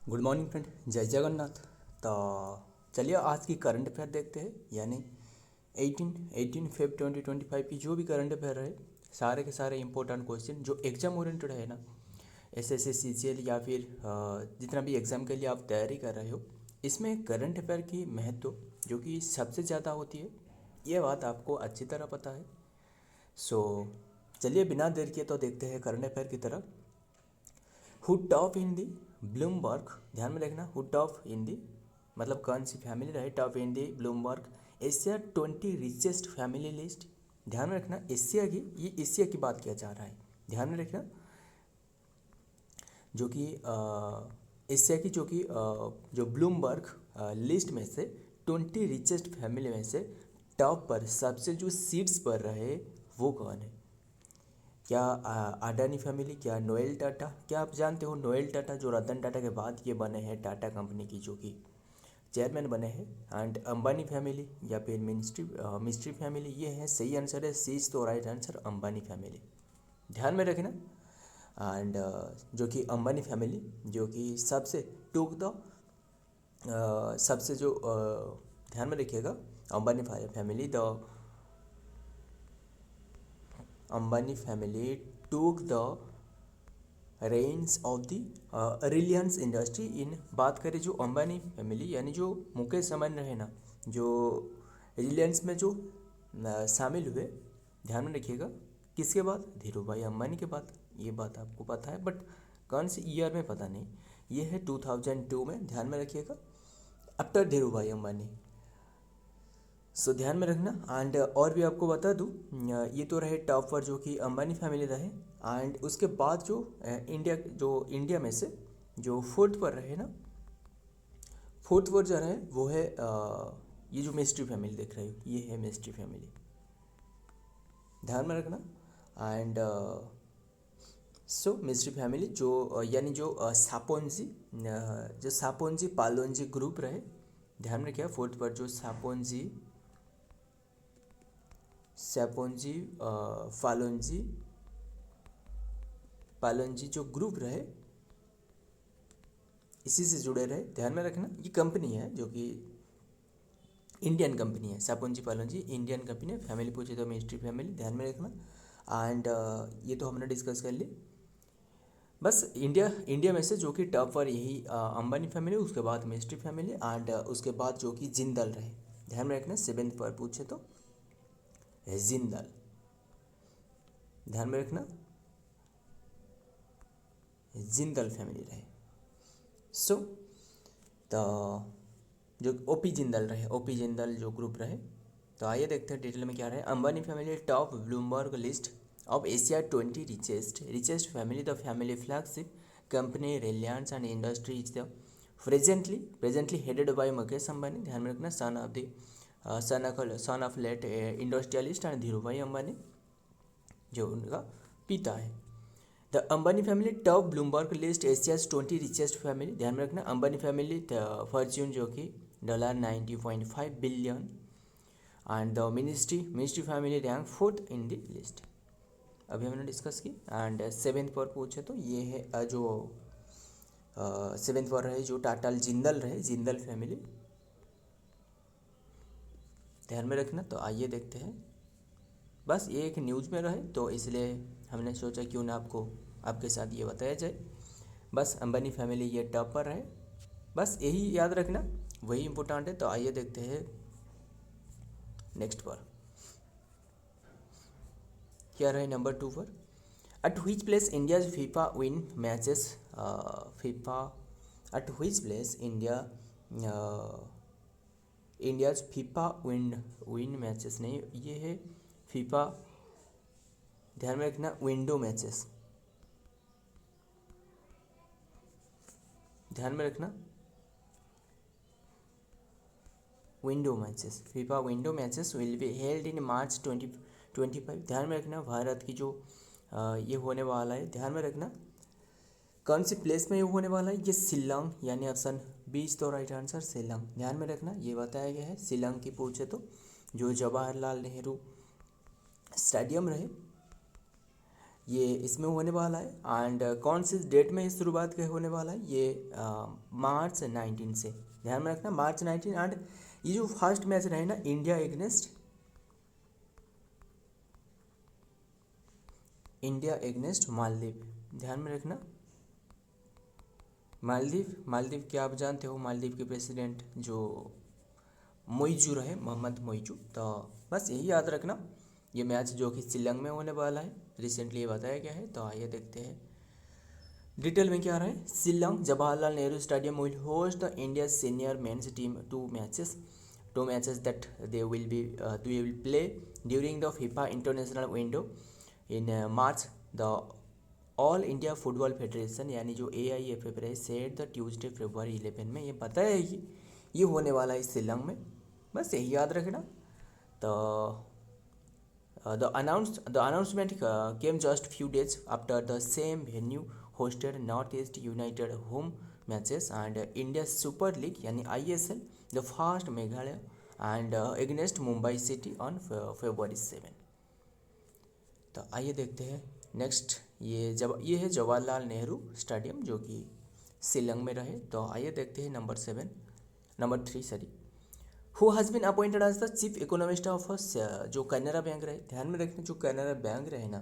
Good morning friend, जय जगन्नाथ। तो चलिए आज की करंट अफेयर देखते हैं, यानी 18 फेब 2025 की जो भी करंट अफेयर है, सारे के सारे इंपॉर्टेंट क्वेश्चन जो एग्जाम ओरिएंटेड है ना, एसएससी सीजीएल या फिर जितना भी एग्ज़ाम के लिए आप तैयारी कर रहे हो, इसमें करंट अफेयर की महत्व जो कि सबसे ज़्यादा होती है, ये बात आपको अच्छी तरह पता है। सो चलिए बिना देर किए तो देखते हैं करंट अफेयर की तरफ। Who top in the Bloomberg, ध्यान में रखना, हु टॉप इन दी मतलब कौन सी फैमिली रहे top in the Bloomberg Asia 20 richest family list. ध्यान में रखना एशिया की, ये एशिया की बात किया जा रहा है, ध्यान में रखना। जो कि एशिया की जो ब्लूमबर्ग लिस्ट में से 20 रिचेस्ट फैमिली में से टॉप पर सबसे जो सीट्स पर रहे वो कौन है? क्या अडानी फैमिली, क्या नोएल टाटा? क्या आप जानते हो नोएल टाटा जो रतन टाटा के बाद ये बने हैं टाटा कंपनी की जो कि चेयरमैन बने हैं, एंड अंबानी फैमिली या फिर मिस्ट्री फैमिली? ये है सही आंसर है, सीज तो राइट आंसर अंबानी फैमिली, ध्यान में रखना। एंड जो कि अंबानी फैमिली जो कि सबसे टूक द सबसे जो ध्यान में रखिएगा, Ambani family the Ambani family took the Reigns of the Reliance industry in, बात करें जो अंबानी फैमिली यानी जो मुकेश अंबानी रहे ना, जो रिलायंस में जो शामिल हुए, ध्यान में रखिएगा, किसके बाद? धीरू भाई अंबानी के बाद। ये बात आपको पता है, बट कौन से ईयर में पता नहीं। ये है 2002 में, ध्यान में रखिएगा, आफ्टर धीरू भाई अंबानी। सो ध्यान में रखना। एंड और भी आपको बता दूँ, ये तो रहे टॉप पर जो कि अंबानी फैमिली रहे, एंड उसके बाद जो इंडिया में से जो फोर्थ पर रहे ना, फोर्थ पर जो रहे वो है ये जो मिस्ट्री फैमिली देख रहे हो, ये है मिस्ट्री फैमिली, ध्यान में रखना। एंड सो मिस्ट्री फैमिली जो यानी जो सापोनजी पालोनजी ग्रुप रहे, ध्यान में रखिए, फोर्थ पर जो सैपोनजी पालोनजी जो ग्रुप रहे, इसी से जुड़े रहे, ध्यान में रखना। ये कंपनी है जो कि इंडियन कंपनी है, सैपोनजी पालोनजी इंडियन कंपनी है। फैमिली पूछे तो मिस्ट्री फैमिली, ध्यान में रखना। एंड ये तो हमने डिस्कस कर ली। बस इंडिया में से जो कि टॉप पर यही अंबानी फैमिली, उसके बाद मिस्ट्री फैमिली, एंड उसके बाद जो कि जिंदल रहे, ध्यान में रखना। सेवेंथ पर पूछे तो जिंदल, ध्यान में रखना, जिंदल फैमिली रहे। सो तो जो ओपी जिंदल रहे, ओपी जिंदल जो ग्रुप रहे। तो आइए देखते हैं डिटेल में क्या रहे। Ambani family top Bloomberg list of Asia 20 richest family, the family flagship company Reliance and industry is the presently headed by Mukesh Ambani, ध्यान में रखना, son of late industrialist and Dhirubhai Ambani जो उनका पिता है। The Ambani family top Bloomberg list Asia's 20 richest family, ध्यान में रखना। अंबानी फैमिली फॉर्च्यून जो कि $90.5 billion, and the ministry family rank fourth in the list, अभी हमने डिस्कस की। एंड सेवेंथ पर पूछे तो ये है जो सेवेंथ पर रहे जो टाटा जिंदल रहे, जिंदल फैमिली, ध्यान में रखना। तो आइए देखते हैं, बस ये एक न्यूज़ में रहे तो इसलिए हमने सोचा क्यों ना आपके साथ ये बताया जाए। बस अंबानी फैमिली ये टॉप पर है, बस यही याद रखना, वही इम्पोर्टेंट है। तो आइए देखते हैं नेक्स्ट पर क्या रहे नंबर 2 पर। At which place India's FIFA win matches, at which place India's FIFA win matches, नहीं ये है फीफा, ध्यान में रखना, विंडो मैचेस, ध्यान में रखना, window matches, FIFA window matches will be held in March 2025, ध्यान में रखना। भारत की जो ये होने वाला है, ध्यान में रखना, कौन सी प्लेस में ये होने वाला है? ये शिल्लांग, यानी ऑप्शन 20 तो राइट आंसर शिल्लांग, ध्यान में रखना, ये बताया गया है। शिल्लांग की पूछे तो जो जवाहरलाल नेहरू स्टेडियम रहे, ये इसमें होने वाला है। एंड कौन सी डेट में शुरुआत के होने वाला है, ये मार्च 19 से, ध्यान में रखना मार्च 19। एंड ये जो फर्स्ट मैच रहे ना इंडिया एगनेस्ट मालदीव, ध्यान में रखना मालदीव क्या आप जानते हो, मालदीव के प्रेसिडेंट जो मोइजू रहे, मोहम्मद मोइजू। तो बस यही याद रखना, ये मैच जो कि शिलंग में होने वाला है, रिसेंटली ये बताया गया है। तो आइए देखते हैं डिटेल में क्या रहा है। Shillong Jawaharlal Nehru stadium will host the India senior men's team two matches that they will play during the FIFA international window in March. The all India football federation यानी जो AIFF रहे सेट द ट्यूसडे February 11 में, ये पता है कि ये होने वाला है शिलंग में, बस यही याद रखना। तो the announcement came just few days after the same venue hosted Northeast United home matches and India Super League यानी ISL the first Meghalaya and against Mumbai City on February 7। तो आइए देखते हैं नेक्स्ट, ये है जवाहरलाल नेहरू स्टेडियम जो कि शिलंग में रहे। तो आइए देखते हैं number 3 who has been appointed as the chief economist of जो कैनरा बैंक रहे, ध्यान में रखना जो कैनरा बैंक रहे ना।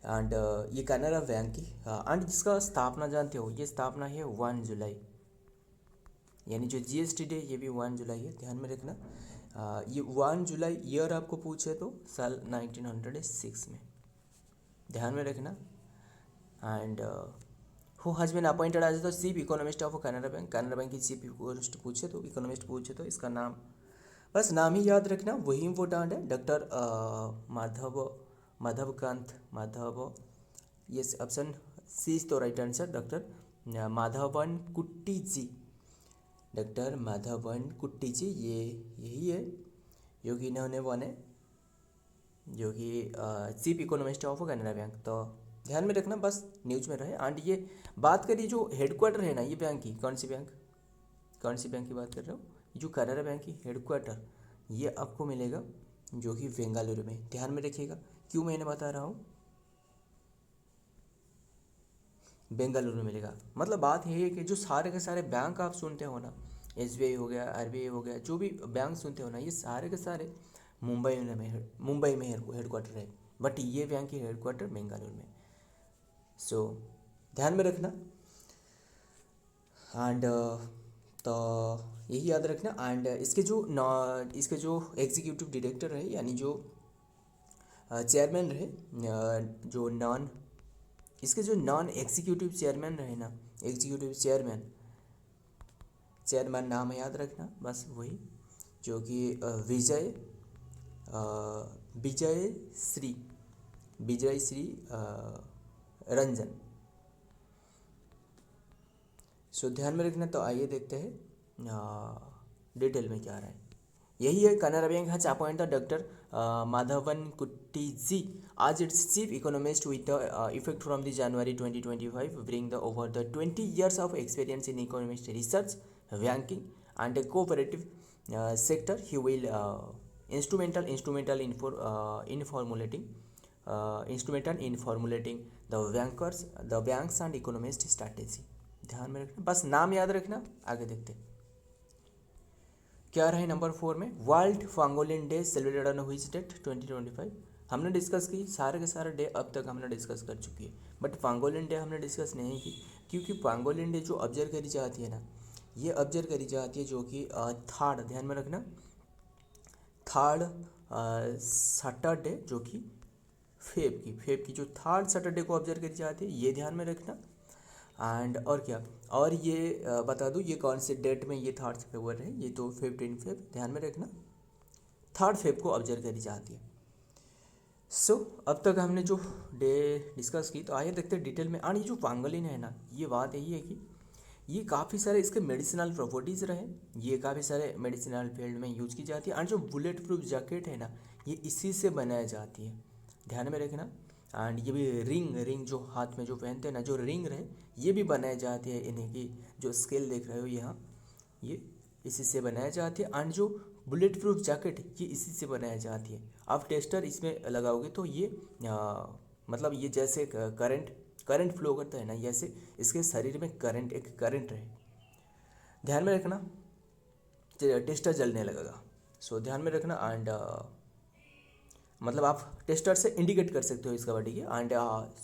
एंड ये कैनरा बैंक की एंड जिसका स्थापना जानते हो, ये स्थापना है 1 जुलाई, यानी जो GST डे ये भी 1 जुलाई है, ध्यान में रखना। ये 1 जुलाई ईयर आपको पूछे तो साल 1906 में, ध्यान में रखना। And who has been appointed as the chief economist of Canara Bank की चीफ इकोनॉमिस्ट पूछे तो इसका नाम, बस नाम ही याद रखना, वही इम्पोर्टेंट है। डॉक्टर माधव, ये ऑप्शन सी तो राइट आंसर, डॉक्टर माधवन कुट्टी जी, डॉक्टर माधवन कुट्टी जी, ये यही है जो कि इन्होंने बने जो कि chief economist of Canara bank. तो ध्यान में रखना, बस न्यूज में रहे। एंड ये बात करिए जो हेडक्वार्टर है ना ये बैंक की, कौन सी बैंक की बात कर रहे हो, जो कैनरा बैंक की हेडक्वार्टर ये आपको मिलेगा जो कि बेंगलुरु में, ध्यान में रखिएगा। क्यों मैंने बता रहा हूँ बेंगलुरु में मिलेगा, मतलब बात यही है कि जो सारे के सारे बैंक आप सुनते हो ना, SBI हो गया, RBI हो गया, जो भी बैंक सुनते हो ना, ये सारे के सारे मुंबई में हेडक्वार्टर है, बट ये बैंक की हेडक्वार्टर बेंगलुरु में। सो ध्यान में रखना। एंड तो यही याद रखना। एंड इसके जो एग्जीक्यूटिव डायरेक्टर है यानी जो चेयरमैन रहे, इसके जो नॉन एग्जीक्यूटिव चेयरमैन रहे ना, एग्जीक्यूटिव चेयरमैन नाम याद रखना, बस वही जो कि विजय श्री रंजन। सो ध्यान में रखना। तो आइए देखते हैं डिटेल में क्या रहा है। यही है Canara bank has appointed doctor Madhavan कुट्टी जी as its chief economist with the effect from the January 2025, bring the over the 20 years of experience in economic research, banking and cooperative sector. He will instrumental in formulating the banks and economist strategy। ध्यान में रखना, बस नाम याद रखना। आगे देखते हैं क्या रहे नंबर 4 में, world pangolin day celebrated on which date 2025। हमने डिस्कस की, सारे के सारे डे अब तक हमने डिस्कस कर चुकी है, बट पांगोलिन डे हमने डिस्कस नहीं की, क्योंकि पांगोलिन डे जो ऑब्जर्व करी जाती है ना, ये ऑब्जर्व करी जाती है जो कि थर्ड, ध्यान में रखना, थर्ड सैटरडे जो कि फेब की जो थर्ड सैटरडे को ऑब्जर्व करी जाती है, ये ध्यान में रखना। एंड और क्या, और ये बता दूँ ये कौन से डेट में ये 3 फरवरी है, ये तो 15 फेब, ध्यान में रखना 3 फेब को ऑब्जर्व करी जाती है। सो अब तक हमने जो डे डिस्कस की, तो आइए देखते हैं डिटेल में। और ये जो पांगोलिन है ना, ये बात यही है कि ये काफ़ी सारे इसके मेडिसिनल प्रॉपर्टीज़ रहे, ये काफ़ी सारे मेडिसिनल फील्ड में यूज की जाती है। और जो बुलेट प्रूफ जैकेट है ना, ये इसी से बनाई जाती है, ध्यान में रखना। एंड ये भी रिंग जो हाथ में जो पहनते हैं ना, जो रिंग रहे, ये भी बनाई जाती है। इन्हीं की जो स्केल देख रहे हो यहाँ, ये इसी से बनाई जाती है। एंड जो बुलेट प्रूफ जैकेट ये इसी से बनाई जाती है। आप टेस्टर इसमें लगाओगे तो ये मतलब ये जैसे करंट करंट फ्लो करता है ना, जैसे इसके शरीर में करंट एक करंट रहे। ध्यान में रखना, टेस्टर जलने लगेगा। सो ध्यान में रखना। एंड मतलब आप टेस्टर से इंडिकेट कर सकते हो इसका बॉडी की। एंड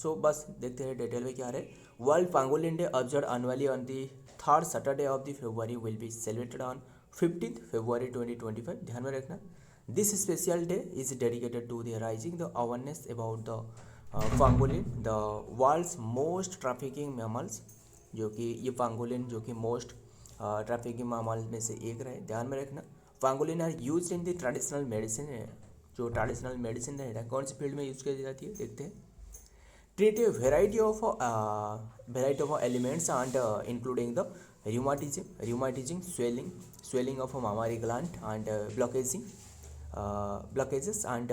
सो बस देखते हैं डिटेल में क्या है। World pangolin day observe annually on the third Saturday of the February will be celebrated on 15th February 2025। ध्यान में रखना, this special day is dedicated to the rising the awareness about the pangolin, the world's most trafficking mammals. जो कि ये पांगोलिन जो कि most trafficking mammal में से एक रहे। ध्यान में रखना, pangolin are use in the traditional medicine. जो ट्रेडिशनल मेडिसिन रहेगा कौन सी फील्ड में यूज की जाती है देखते हैं। Treat a variety of elements and including the rheumatism, swelling of a mammary gland and blockages, and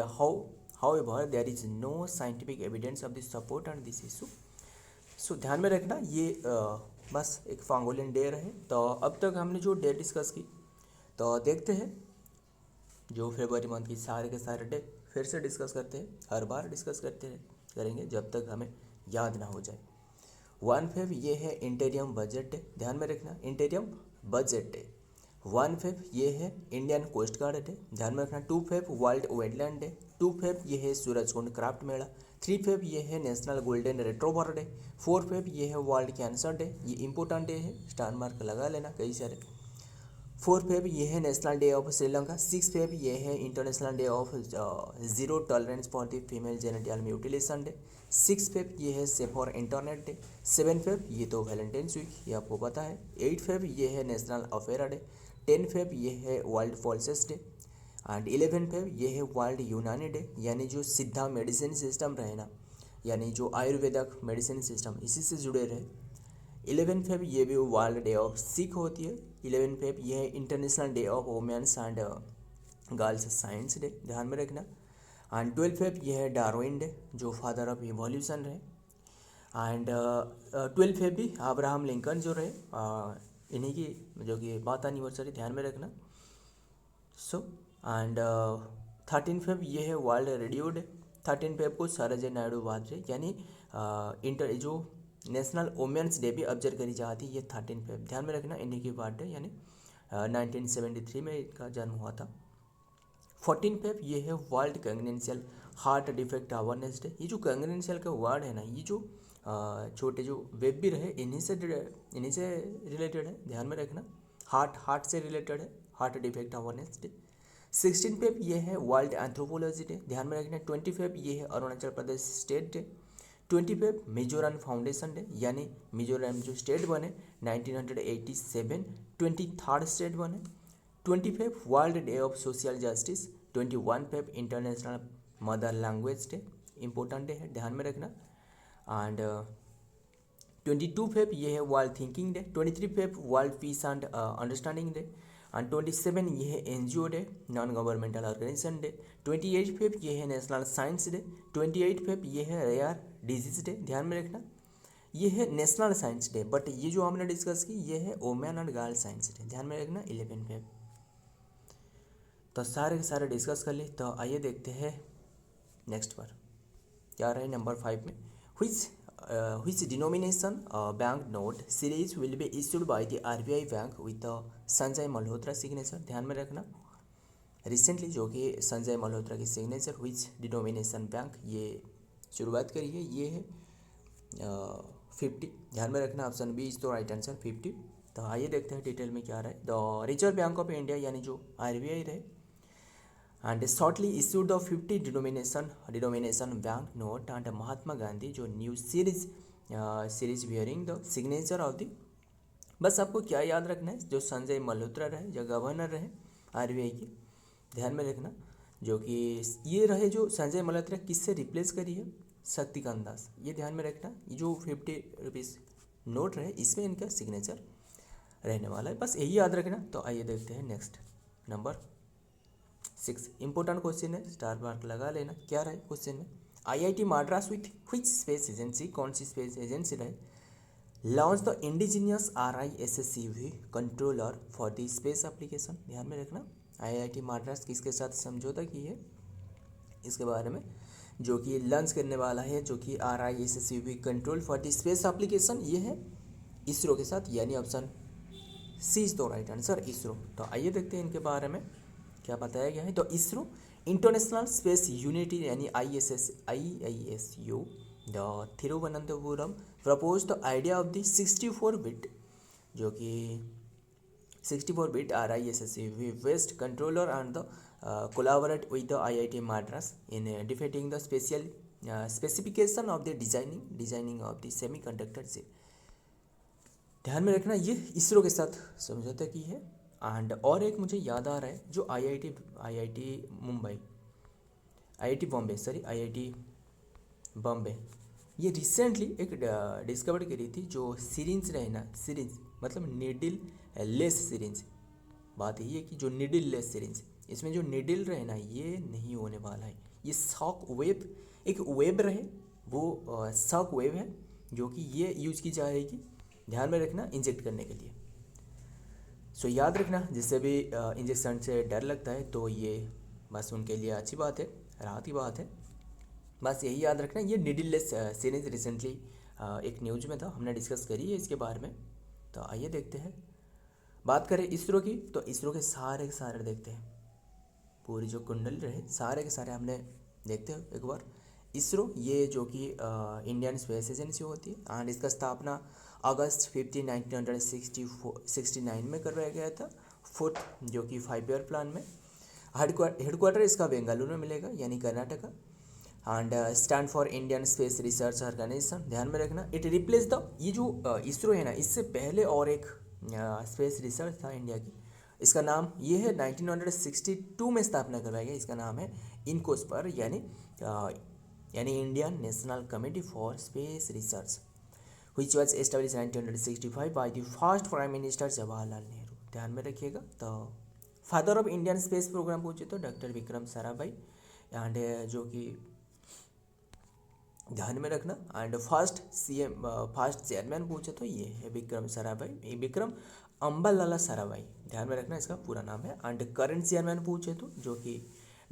however there is no scientific evidence of the support and this issue। सो ध्यान में रखना ये बस एक पांगोलिन डे रहे। तो अब तक हमने जो डे डिस्कस की, तो देखते हैं जो फरवरी मंथ की सारे के सारे डे फिर से डिस्कस करते हैं। हर बार डिस्कस करेंगे जब तक हमें याद ना हो जाए। 1 Feb ये है इंटीरियम बजट डे। ध्यान में रखना, इंटीरियम बजट डे। 1 Feb ये है इंडियन कोस्ट गार्ड डे। ध्यान में रखना। 2 Feb world wetland day. 2 Feb ये है सूरजकुंड क्राफ्ट मेला। 3 Feb ये है नेशनल गोल्डन रिट्रोवर डे। 4 Feb ये है वर्ल्ड कैंसर डे। ये इंपॉर्टेंट डे है, स्टार मार्क लगा लेना कई सारे। 4 Feb ये है national day of Sri Lanka. 6 Feb ये है international day of zero tolerance for the female genital mutilation day. 6 Feb ये है safe for internet day. 7 Feb ये तो वैलेंटाइंस वीक, ये आपको पता है। 8 Feb ये है नेशनल अफेयर डे। 10 Feb ये है world pulses day. And 11 Feb ये है वर्ल्ड यूनानी डे, यानी जो सिद्धा मेडिसिन सिस्टम रहे ना, यानी जो आयुर्वेदिक मेडिसिन सिस्टम इसी से जुड़े रहे। 11 Feb ये भी वर्ल्ड डे ऑफ सिख होती है। 11 Feb ये है international day of women's and girls science day. ध्यान में रखना। एंड 12 Feb ये है डार्विन डे, जो फादर ऑफ इवोल्यूशन रहे। एंड 12 Feb भी अब्राहम लिंकन जो रहे, इन्हीं की जो कि बात एनिवर्सरी। ध्यान में रखना। सो एंड 13 Feb ये है वर्ल्ड रेडियो डे। 13 Feb को सरोजिनी नायडू बर्थडे, यानी इंटर जो नेशनल वुमेन्स डे भी ऑब्जर्व करी जाती है, ये 13 Feb। ध्यान में रखना, इन्हीं की बर्थडे, यानी 1973 में इनका जन्म हुआ था। 14 Feb ये है world congenital heart defect awareness day. ये जो कंग्रेंशियल का वर्ड है ना, ये जो छोटे जो वेब भी रहे इन्हीं से रिलेटेड है। ध्यान में रखना, हार्ट से रिलेटेड है, heart defect awareness day. 16 Feb ये है वर्ल्ड एंथ्रोपोलॉजी डे। ध्यान में रखना। 20 Feb ये है Arunachal Pradesh state day. 20 Feb Mizoram foundation day, यानी मिजोरम जो स्टेट बने 1987, 23rd स्टेट बने। 20 Feb world day of social justice. 21 Feb international mother language day, important day है, ध्यान में रखना। एंड 22 Feb ये है world thinking day. 23 Feb world peace and understanding day. And 27 ये है NGO day, non governmental organisation day. 28 Feb ये है नेशनल साइंस डे। 28 Feb ये है रेयर डिजीज डे। ध्यान में रखना, ये है नेशनल साइंस डे, बट ये जो हमने डिस्कस की ये है women and girl science day. ध्यान में रखना 11 Feb। तो सारे के सारे डिस्कस कर लिए। तो आइए देखते हैं नेक्स्ट पर क्या रहे नंबर 5 में। which denomination bank note series will be issued by the RBI bank with Sanjay Malhotra signature. ध्यान में रखना, रिसेंटली जो कि संजय मल्होत्रा की सिग्नेचर which denomination बैंक ये शुरुआत करी है, ये है 50। ध्यान में रखना, ऑप्शन बी इज तो राइट आंसर 50। तो आइए देखते हैं डिटेल में क्या रहा है। The reserve bank of India यानी जो RBI रहे and shortly issued the 50 denomination bank note and Mahatma Gandhi जो new series wearing the signature of the. बस आपको क्या याद रखना है, जो संजय मल्होत्रा रहे, जो गवर्नर रहे RBI के। ध्यान में रखना, जो कि ये रहे जो संजय मल्होत्रा किससे रिप्लेस करी है, शक्तिकांत दास। ये ध्यान में रखना, ये जो 50 रुपीज़ नोट रहे इसमें इनका सिग्नेचर रहने वाला है, बस यही याद रखना। तो आइए देखते हैं नेक्स्ट नंबर 6। इंपॉर्टेंट क्वेश्चन है, स्टार मार्क लगा लेना। क्या रहे क्वेश्चन में, IIT Madras with which space agency, कौन सी स्पेस एजेंसी रहे, launch the indigenous RISCV controller for the space application. ध्यान में रखना, IIT मद्रास किसके साथ समझौता की है इसके बारे में जो कि लॉन्च करने वाला है, जो कि RISSUV control for the space application, ये है इसरो के साथ, यानी option C is the right answer, ISRO. तो आइए देखते हैं इनके बारे में क्या बताया गया है। तो इसरो इंटरनेशनल स्पेस यूनिटी यानी IISU the Thiruvananthapuram propose the idea of the 64-bit, जो कि 64-bit RISSUV based controller and the collaborate with the IIT Madras in defeating the specification of the designing of the semiconductor chip। ध्यान में रखना ये इसरो के साथ समझौता की है। एंड और एक मुझे याद आ रहा है, जो IIT बॉम्बे ये रिसेंटली एक डिस्कवर करी थी, जो सिरिंज रहना, सिरिंज मतलब निडिल लेस सिरिंज। बात यही है कि जो निडिल लेस सिरिंज, इसमें जो निडिल रहना ये नहीं होने वाला है, ये शॉक वेव, एक वेब रहे वो शॉक वेव है, जो कि ये यूज की जाएगी, ध्यान में रखना, इंजेक्ट करने के लिए। सो याद रखना, जिससे भी इंजेक्शन से डर लगता है तो ये बस उनके लिए अच्छी बात है, राहत की बात है, बस यही याद रखना। ये निडिललेस सीरीज रिसेंटली एक न्यूज में था, हमने डिस्कस करी है इसके बारे में। तो आइए देखते हैं, बात करें इसरो की, तो इसरो के सारे देखते हैं, पूरी जो कुंडली रहे सारे के सारे हमने देखते हैं एक बार। इसरो ये जो कि इंडियन स्पेस एजेंसी होती है, एंड इसका स्थापना अगस्त 15, 1969 में करवाया गया था, 4th जो कि 5 ईयर प्लान में। हेडक्वार्टर इसका बेंगलुरु में मिलेगा, यानी Karnataka, and stand for Indian space research organisation, ध्यान में रखना। इट रिप्लेस द, ये जो इसरो है ना, इससे पहले और एक स्पेस रिसर्च था इंडिया की, इसका नाम ये है 1962 में स्थापना करवाया गया, इसका नाम है इनकोस्पर, यानी Indian national committee for space research, which was established 1965 by the first prime minister Jawaharlal Nehru, ध्यान में रखिएगा। तो father of Indian space programme पूछे तो डॉक्टर विक्रम साराभाई, एंड जो कि ध्यान में रखना। एंड फर्स्ट चेयरमैन पूछे तो ये है विक्रम साराभाई, विक्रम अम्बालाला साराभाई, ध्यान में रखना, इसका पूरा नाम है। एंड करंट चेयरमैन पूछे तो जो कि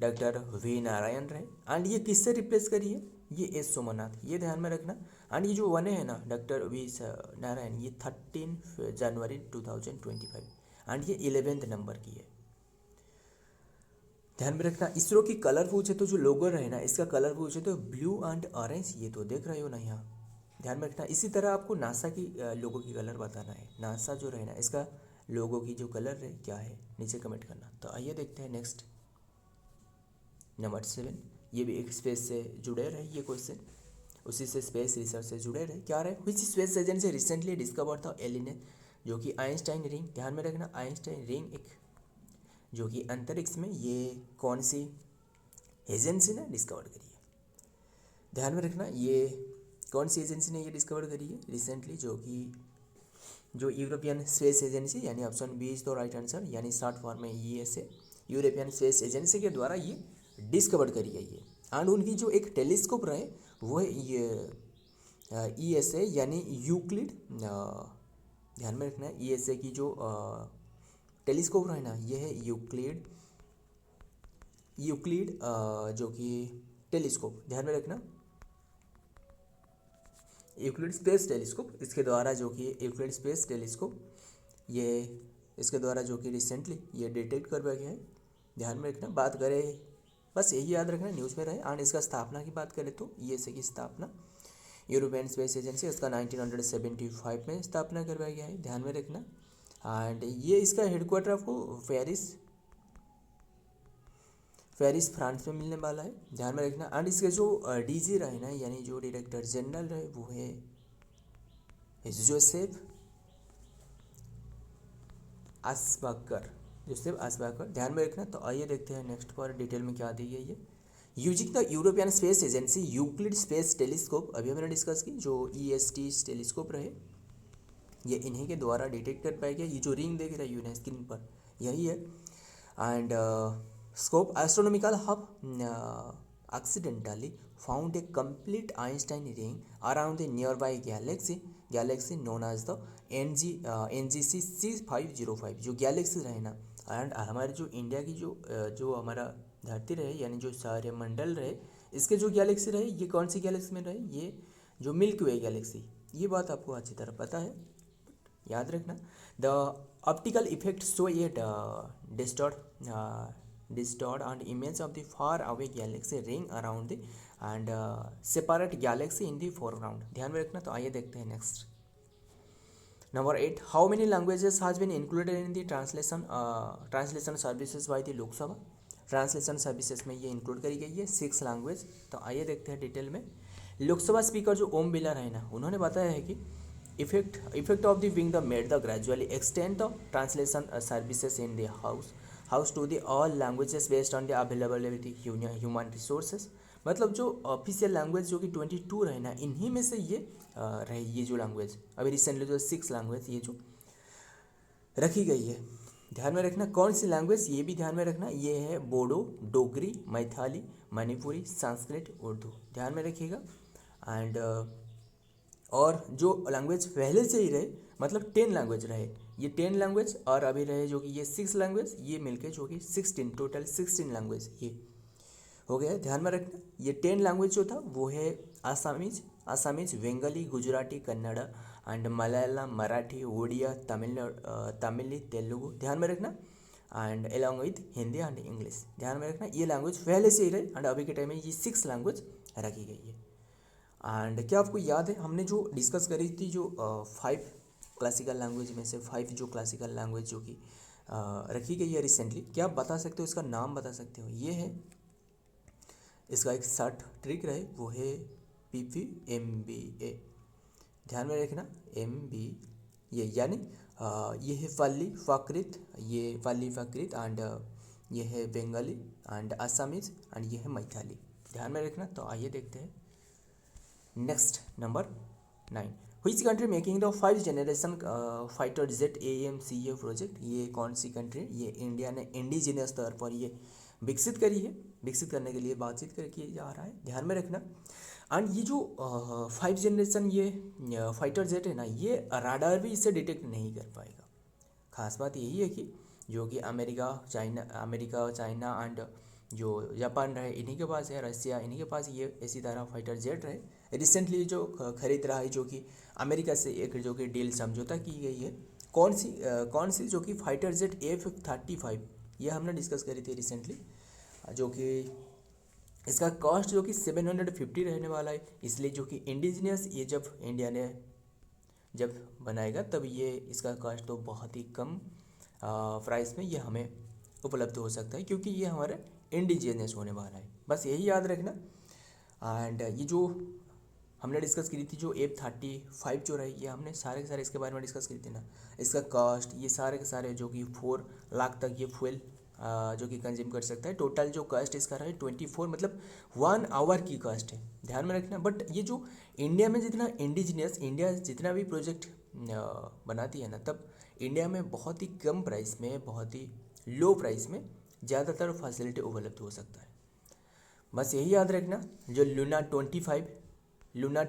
डॉक्टर वी नारायण रहे। एंड ये किससे रिप्लेस करी है, ये एस सोमनाथ, ये ध्यान में रखना। एंड ये जो बने हैं ना डॉक्टर वी नारायण, ये 13 जनवरी 2025, एंड ये 11th नंबर की है, ध्यान में रखना। इसरो की कलर पूछे तो जो लोगो रहे ना, इसका कलर पूछे तो ब्लू एंड ऑरेंज, ये तो देख रहे हो ना यहाँ, ध्यान में रखना। इसी तरह आपको नासा की लोगो की कलर बताना है, नासा जो रहे ना इसका लोगो की जो कलर है क्या है, नीचे कमेंट करना। तो आइए देखते हैं नेक्स्ट नंबर 7, ये भी एक स्पेस से जुड़े रहे ये क्वेश्चन, उसी से स्पेस रिसर्च से जुड़े रहे। क्या रहे, which space agency recently discover था एलिने, जो कि आइंस्टाइन रिंग, ध्यान में रखना, आइंस्टाइन रिंग एक जो कि अंतरिक्ष में, ये कौन सी एजेंसी ने डिस्कवर करी है, ध्यान में रखना, ये कौन सी एजेंसी ने ये डिस्कवर करी है रिसेंटली, जो यूरोपियन स्पेस एजेंसी, यानी option B is the right answer, यानी शॉर्ट फॉर्म में USA, यूरोपियन स्पेस एजेंसी के द्वारा ये डिस्कवर करी है ये। एंड उनकी जो एक टेलीस्कोप रहे वो है ये ESA, यानी यूक्लिड, ध्यान में रखना, ESA की जो टेलीस्कोप रहे ना, ये है यूक्लिड जो कि टेलीस्कोप, ध्यान में रखना, यूक्लिड स्पेस टेलीस्कोप, इसके द्वारा जो कि यूक्लिड स्पेस टेलीस्कोप, ये इसके द्वारा जो कि रिसेंटली ये डिटेक्ट करवाया गया है, ध्यान में रखना। बात करें, बस यही याद रखना, न्यूज़ में रहे। एंड इसका स्थापना की बात करें तो ESA की स्थापना, यूरोपियन स्पेस एजेंसी, इसका 1975 में स्थापना करवाया गया है, ध्यान में रखना। एंड ये इसका हेडक्वार्टर आपको पेरिस फ्रांस में मिलने वाला है, ध्यान में रखना। एंड इसके जो DG रहे ना, यानी जो डायरेक्टर जनरल रहे, वो है जोसेफ आस्बाकर, ध्यान में रखना। तो आइए देखते हैं नेक्स्ट पर डिटेल में क्या दी गई है। Using the European space agency Euclid space telescope, अभी हमने डिस्कस की, जो EST टेलीस्कोप रहे, ये इन्हीं के द्वारा डिटेक्ट कर पाया गया। ये जो रिंग देख रहे हैं स्क्रीन पर, यही है। And scope astronomical hub accidentally found a complete Einstein ring around the nearby galaxy known as the NGC C505, जो गैलेक्सी रहे ना। एंड हमारे जो इंडिया की जो हमारा धरती रहे, यानी जो सौरमंडल रहे, इसके जो गैलेक्सी रहे ये कौन सी गैलेक्सी में रहे, ये जो मिल्की वे गैलेक्सी, ये बात आपको अच्छी तरह पता है, याद रखना। The optical effect show A distort and image of the far away galaxy ring around the and separate galaxy in the foreground, ध्यान में रखना। तो आइए देखते हैं next. Number 8, how many languages has been included in the translation services by the Lok Sabha, translation services में ये include करी गई है 6 लैंग्वेज। तो आइए देखते हैं डिटेल में। लोकसभा स्पीकर जो ओम बिरला रहे ना, उन्होंने बताया है कि effect of the wing the made the gradually extend the translation services in the house to the all languages based on the availability human resources। मतलब जो ऑफिशियल लैंग्वेज जो कि 22 रहे ना, इन्हीं में से ये रहे, ये जो लैंग्वेज अभी रिसेंटली जो 6 लैंग्वेज ये जो रखी गई है, ध्यान में रखना। कौन सी लैंग्वेज, ये भी ध्यान में रखना, ये है बोडो, डोगरी, मैथिली, मणिपुरी, संस्कृत, उर्दू, ध्यान में रखिएगा। एंड और जो लैंग्वेज पहले से ही रहे, मतलब 10 लैंग्वेज रहे, ये 10 लैंग्वेज, और अभी रहे जो कि ये 6 लैंग्वेज, ये मिलके जो कि 16, टोटल 16 लैंग्वेज ये हो गया, ध्यान में रखना। ये 10 लैंग्वेज जो था वो है आसामीज, बंगाली, गुजराती, कन्नड़ एंड मलयालम, मराठी, उड़िया, तमिल, तेलुगु, ध्यान में रखना। And along with Hindi and English, ध्यान में रखना। ये लैंग्वेज पहले से ही रहे एंड अभी के टाइम में ये 6 लैंग्वेज रखी गई है। एंड क्या आपको याद है हमने जो डिस्कस करी थी, जो 5 क्लासिकल लैंग्वेज में से 5 जो क्लासिकल लैंग्वेज जो कि रखी गई है रिसेंटली, क्या आप बता सकते हो, इसका नाम बता सकते हो? ये है, इसका एक शॉर्ट ट्रिक रहे, वो है PPMBA, ध्यान में रखना। MB ये यानी ये है फली फकृत, ये फली फकृत, एंड ये है बंगाली एंड आसामीज, एंड ये है मैथिली, ध्यान में रखना। तो आइए देखते हैं next. Number 9, which country making the 5th generation fighter jet AMCA project, ये कौन सी कंट्री है? ये इंडिया ने इंडिजिनियस तौर पर ये विकसित करी है, विकसित करने के लिए बातचीत करके जा रहा है, ध्यान में रखना। एंड ये जो 5th जनरेशन ये फाइटर जेट है ना, ये राडार भी इसे डिटेक्ट नहीं कर पाएगा। खास बात यही है कि जो कि अमेरिका, चाइना एंड जो जापान रहे इन्हीं के पास है, रसिया इन्हीं के पास ये इसी तरह फाइटर जेट रहे। रिसेंटली जो खरीद रहा है, जो कि अमेरिका से एक जो कि डील समझौता की गई है, कौन सी जो कि फाइटर जेट F-35, ये हमने डिस्कस करी थी रिसेंटली, जो कि इसका कॉस्ट जो कि 750 रहने वाला है। इसलिए जो कि इंडिजिनियस ये जब इंडिया ने जब बनाएगा तब ये इसका कॉस्ट तो बहुत ही कम प्राइस में ये हमें उपलब्ध हो सकता है, क्योंकि ये हमारा इंडिजिनियस होने वाला है, बस यही याद रखना। एंड ये जो हमने डिस्कस की थी, जो F-35 जो रही, ये हमने सारे के सारे इसके बारे में डिस्कस की थी ना, इसका कॉस्ट ये सारे के सारे जो कि 4 लाख तक ये फ्यूल जो कि कंज्यूम कर सकता है। टोटल जो कॉस्ट इसका रहा है 24, मतलब 1 आवर की कॉस्ट है, ध्यान में रखना। बट ये जो इंडिया में जितना इंडिया जितना भी प्रोजेक्ट बनाती है ना, तब इंडिया में बहुत ही कम प्राइस में, बहुत ही लो प्राइस में ज़्यादातर फैसिलिटी उपलब्ध हो सकता है, बस यही याद रखना। जो लूना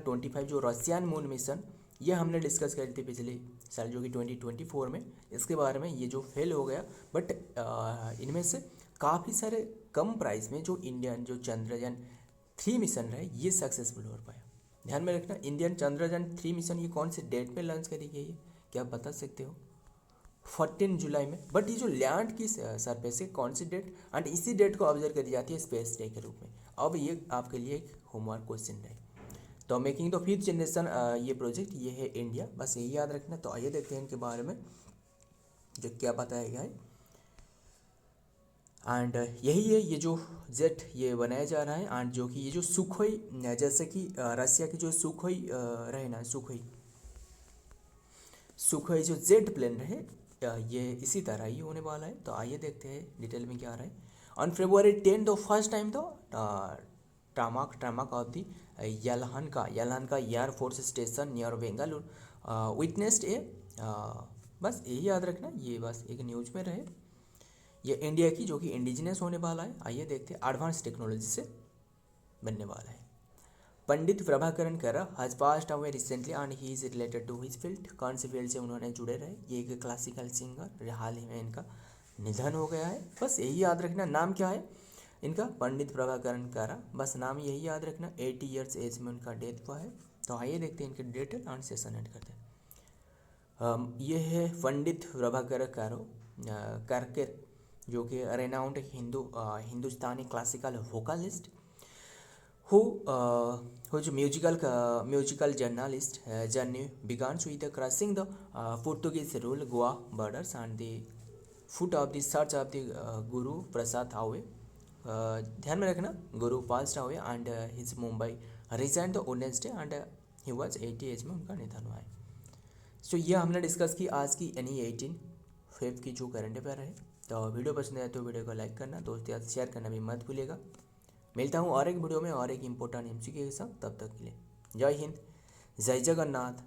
25 जो रशियन मून मिशन, ये हमने डिस्कस करी थी पिछले साल जो कि 2024 में, इसके बारे में ये जो फेल हो गया, बट इनमें से काफ़ी सारे कम प्राइस में जो इंडियन जो चंद्रयान 3 मिशन रहे, ये सक्सेसफुल हो पाया, ध्यान में रखना। इंडियन चंद्रयान 3 मिशन ये कौन से डेट में लॉन्च करी गई है, क्या आप बता सकते हो? 14 जुलाई में। बट ये जो लैंड की सरफेस है कौन सी डेट, एंड इसी डेट को ऑब्जर्व करी जाती है स्पेस डे के रूप में। अब ये आपके लिए एक होमवर्क क्वेश्चन है। तो मेकिंग द 5th जनरेशन ये प्रोजेक्ट ये है इंडिया, बस यही याद रखना। तो आइए देखते हैं इनके बारे में जो क्या बताया गया है। एंड यही है, ये जो जेट ये बनाया जा रहा है, एंड जो कि ये जो सुखोई, जैसे कि रसिया की जो सुखोई रहे ना, सुखोई जो जेट प्लेन रहे, ये इसी तरह ही होने वाला है। तो आइए देखते हैं डिटेल में क्या आ रहा है। On February 10 the first time the tarmac of the Yelahanka air force station near Bengaluru witnessed a, बस यही याद रखना, ये बस एक न्यूज में रहे। ये इंडिया की जो कि इंडिजिनियस होने वाला है। आइए देखते हैं, एडवांस टेक्नोलॉजी से बनने वाला है। पंडित प्रभाकरण करा has passed away recently and he is related to his field, कौन सी फील्ड से उन्होंने जुड़े रहे? ये एक क्लासिकल सिंगर, हाल ही में इनका निधन हो गया है, बस यही याद रखना। नाम क्या है? इनका पंडित प्रभाकरण कारा, बस नाम यही याद रखना। 80 ईयर्स एज में उनका डेथ हुआ है। तो आइए देखते हैं इनके डिटेल एंड सेशन एंड करते हैं। ये है पंडित प्रभाकर कारो करकेर, जो कि renowned Hindustani classical vocalist whose musical journalist journey begins with crossing the Portuguese rule Goa borders and the foot of the search of the Guru Prasad Awe. ध्यान में रखना, गुरु passed away and his Mumbai resigned the Wednesday and he was 80 as में उनका निधन हुआ है। सो ये हमने डिस्कस की आज की यानी 18 फेब की जो करंट अफेयर है। तो वीडियो पसंद आए तो वीडियो को लाइक करना, दोस्तों याद शेयर करना भी मत भूलिएगा। मिलता हूँ और एक वीडियो में और एक इम्पोर्टेंट एमसीक्यू के साथ, तब तक के लिए जय हिंद, जय जगन्नाथ।